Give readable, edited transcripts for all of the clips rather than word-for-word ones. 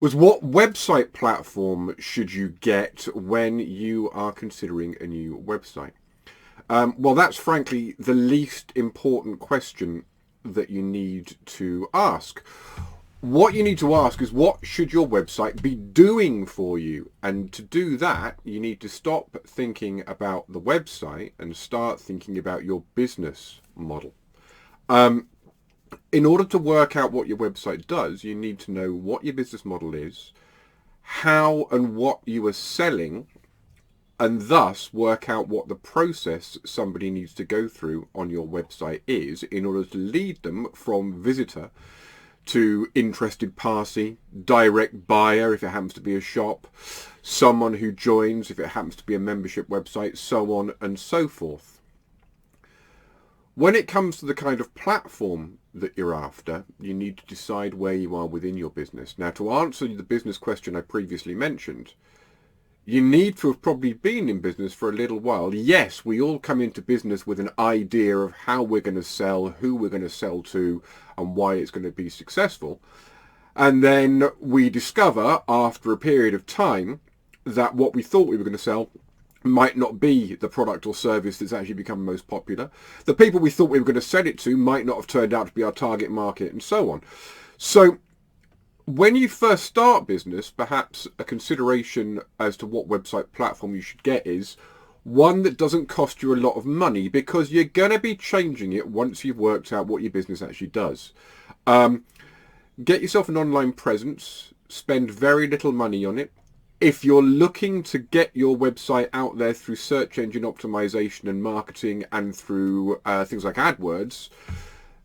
Was what website platform should you get when you are considering a new website? Well, that's frankly the least important question that you need to ask. What you need to ask is, what should your website be doing for you? And to do that, you need to stop thinking about the website and start thinking about your business model. In order to work out what your website does, you need to know what your business model is, how and what you are selling, and thus work out what the process somebody needs to go through on your website is in order to lead them from visitor to interested party, direct buyer if it happens to be a shop, someone who joins if it happens to be a membership website, so on and so forth. When it comes to the kind of platform that you're after, you need to decide where you are within your business. Now, to answer the business question I previously mentioned, you need to have probably been in business for a little while. Yes, we all come into business with an idea of how we're going to sell, who we're going to sell to, and why it's going to be successful. And then we discover after a period of time that what we thought we were going to sell might not be the product or service that's actually become most popular. The people we thought we were going to sell it to might not have turned out to be our target market, and so on. So when you first start business, perhaps a consideration as to what website platform you should get is one that doesn't cost you a lot of money, because you're going to be changing it once you've worked out what your business actually does. Get yourself an online presence, spend very little money on it. If you're looking to get your website out there through search engine optimization and marketing and through things like AdWords,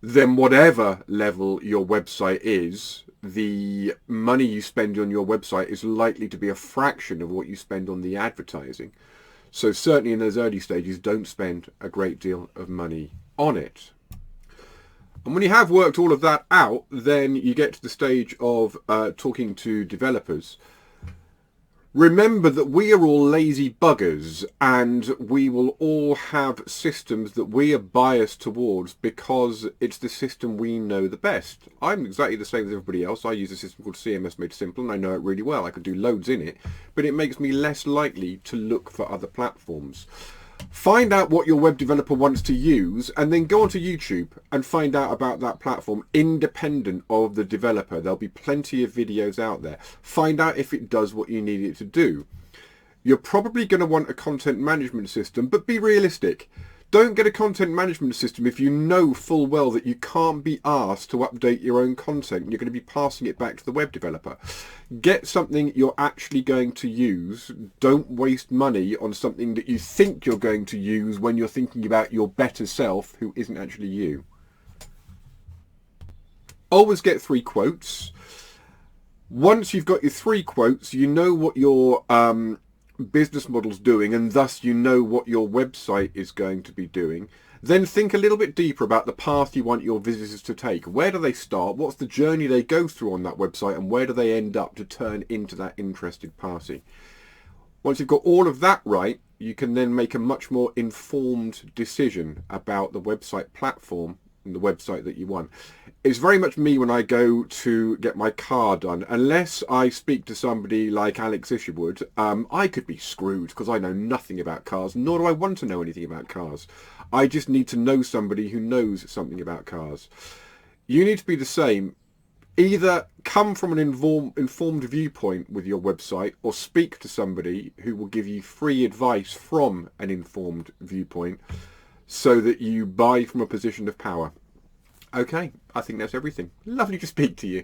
then whatever level your website is, the money you spend on your website is likely to be a fraction of what you spend on the advertising. So certainly in those early stages, don't spend a great deal of money on it. And when you have worked all of that out, then you get to the stage of talking to developers. Remember that we are all lazy buggers, and we will all have systems that we are biased towards because it's the system we know the best. I'm exactly the same as everybody else. I use a system called CMS Made Simple, and I know it really well. I could do loads in it, but it makes me less likely to look for other platforms. Find out what your web developer wants to use, and then go onto YouTube and find out about that platform independent of the developer. There'll be plenty of videos out there. Find out if it does what you need it to do. You're probably going to want a content management system, but be realistic. Don't get a content management system if you know full well that you can't be asked to update your own content. You're going to be passing it back to the web developer. Get something you're actually going to use. Don't waste money on something that you think you're going to use when you're thinking about your better self, who isn't actually you. Always get 3 quotes. Once you've got your 3 quotes, you know what your business model's doing, and thus you know what your website is going to be doing. Then think a little bit deeper about the path you want your visitors to take. Where do they start? What's the journey they go through on that website, and where do they end up to turn into that interested party? Once you've got all of that right, you can then make a much more informed decision about the website platform and the website that you want. It's very much me when I go to get my car done. Unless I speak to somebody like Alex Isherwood, I could be screwed because I know nothing about cars, nor do I want to know anything about cars. I just need to know somebody who knows something about cars. You need to be the same. Either come from an informed viewpoint with your website, or speak to somebody who will give you free advice from an informed viewpoint, so that you buy from a position of power. Okay, I think that's everything. Lovely to speak to you.